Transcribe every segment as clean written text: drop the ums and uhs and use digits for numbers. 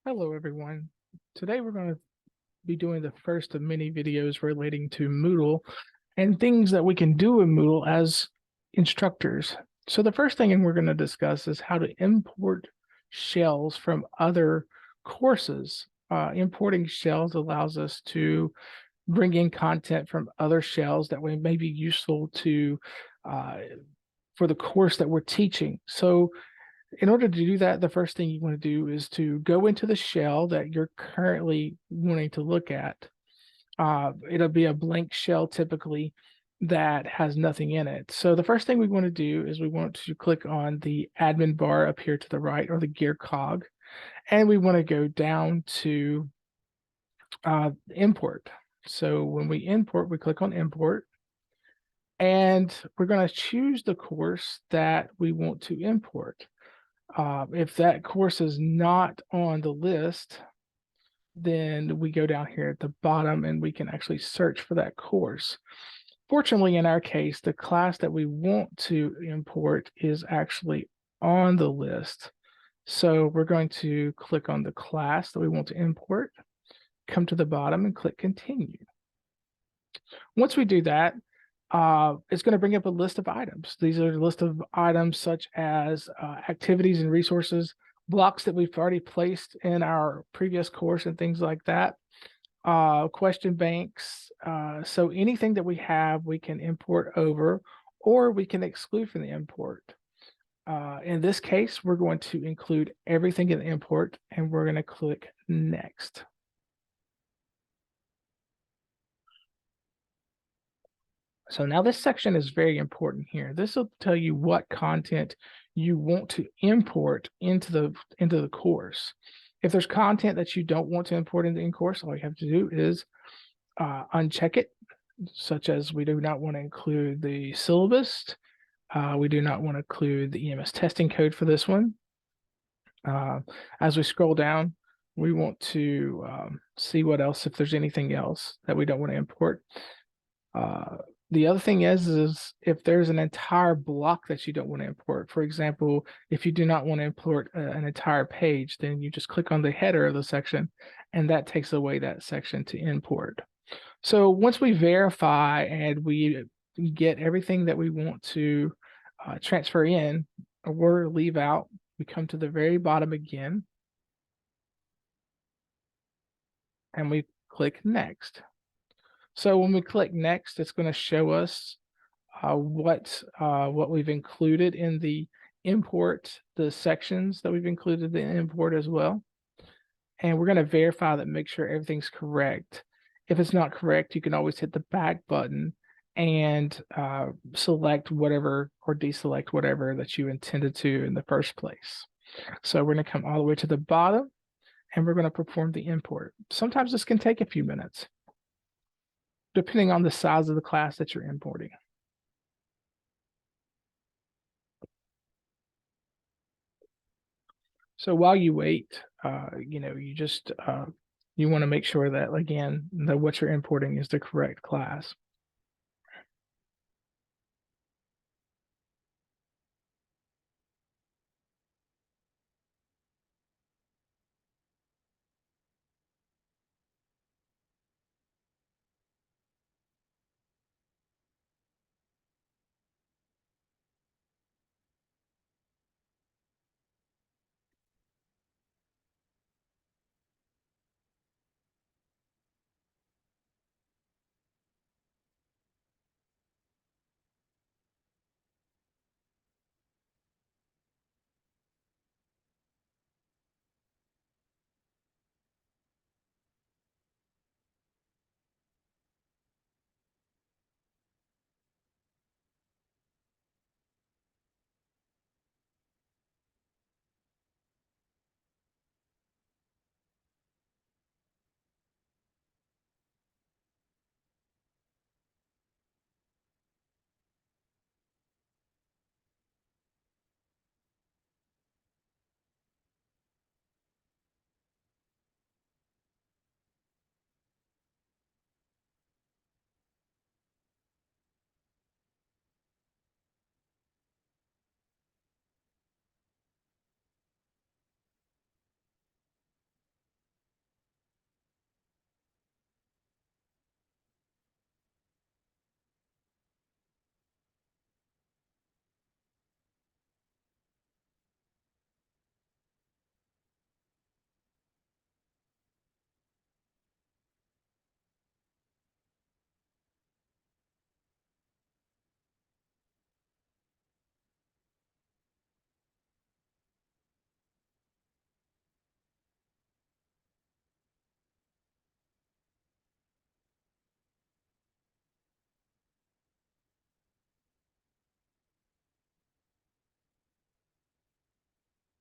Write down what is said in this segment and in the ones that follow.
Hello everyone. Today we're going to be doing the first of many videos relating to Moodle and things that we can do in Moodle as instructors. So the first thing we're going to discuss is how to import shells from other courses. Importing shells allows us to bring in content from other shells that may be useful to uh, for the course that we're teaching. So in order to do that, the first thing you want to do is to go into the shell that you're currently wanting to look at. It'll be a blank shell typically that has nothing in it. So the first thing we want to do is we want to click on the admin bar up here to the right, or the gear cog, and we want to go down to import. So when we import, we click on import, and we're going to choose the course that we want to import. If that course is not on the list, then we go down here at the bottom and we can actually search for that course. Fortunately, in our case, the class that we want to import is actually on the list. So we're going to click on the class that we want to import, come to the bottom and click continue. Once we do that, it's going to bring up a list of items. These are a list of items such as activities and resources, blocks that we've already placed in our previous course and things like that, question banks. So anything that we have, we can import over, or we can exclude from the import. In this case, we're going to include everything in the import, and we're going to click next. So now this section is very important here. This will tell you what content you want to import into the course. If there's content that you don't want to import into the course, all you have to do is uncheck it, such as we do not want to include the syllabus. We do not want to include the EMS testing code for this one. As we scroll down, we want to see what else, if there's anything else that we don't want to import. The other thing is if there's an entire block that you don't want to import, for example, if you do not want to import an entire page, then you just click on the header of the section, and that takes away that section to import. So once we verify and we get everything that we want to transfer in or leave out, we come to the very bottom again, and we click next. So when we click next, it's going to show us what we've included in the import, the sections that we've included in the import as well. And we're going to verify that, make sure everything's correct. If it's not correct, you can always hit the back button and select whatever or deselect whatever that you intended to in the first place. So we're going to come all the way to the bottom, and we're going to perform the import. Sometimes this can take a few minutes, depending on the size of the class that you're importing. So while you wait, you just you want to make sure that, again, that what you're importing is the correct class.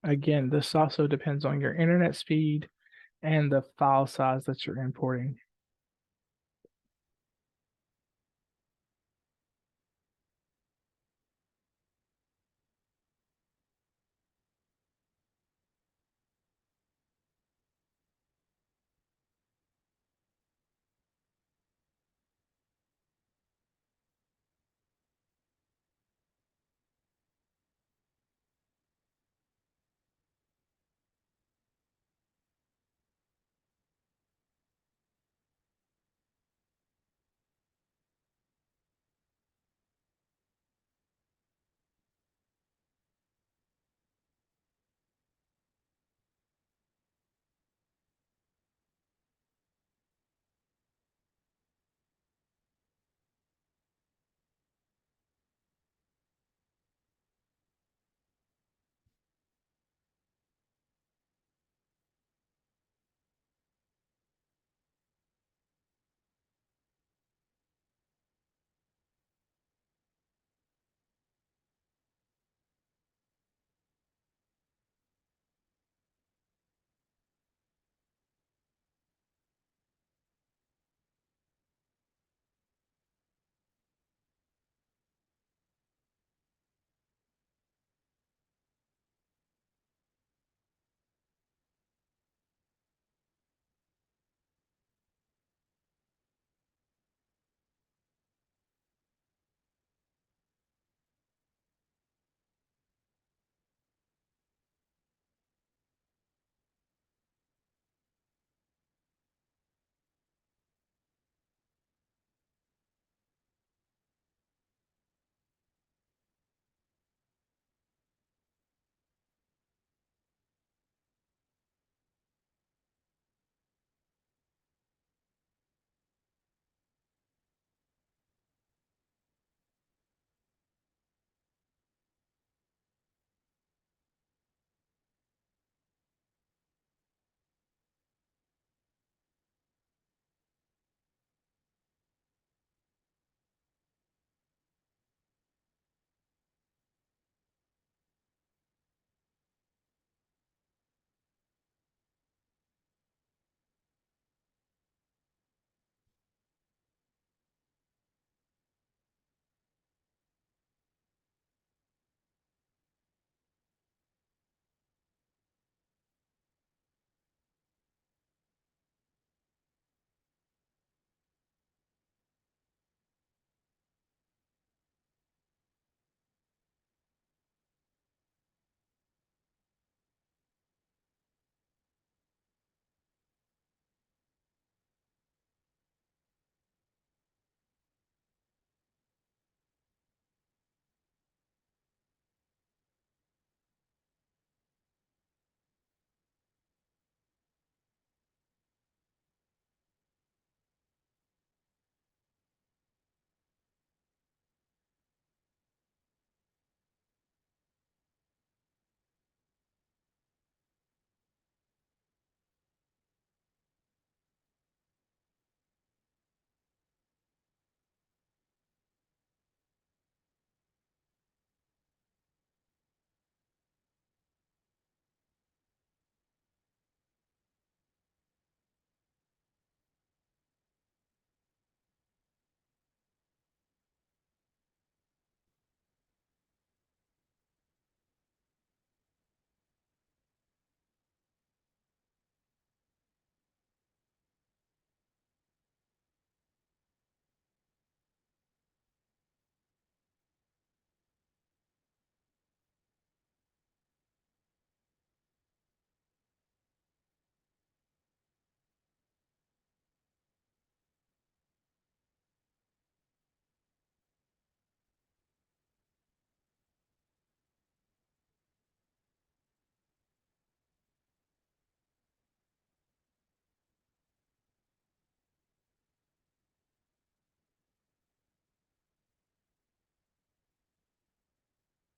Again, this also depends on your internet speed and the file size that you're importing.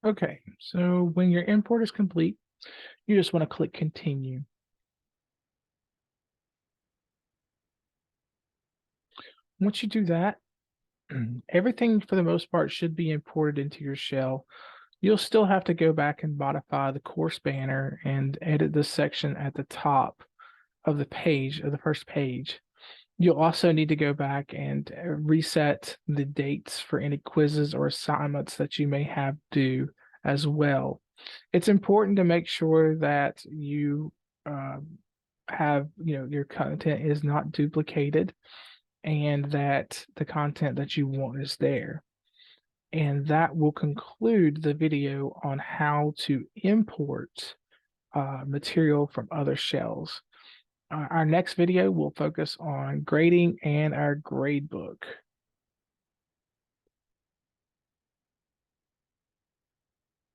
Okay, so when your import is complete, you just want to click continue. Once you do that, everything for the most part should be imported into your shell. You'll still have to go back and modify the course banner and edit this section at the top of the page, of the first page. You'll also need to go back and reset the dates for any quizzes or assignments that you may have due as well. It's important to make sure that you have, your content is not duplicated and that the content that you want is there. And that will conclude the video on how to import material from other shells. Our next video will focus on grading and our gradebook.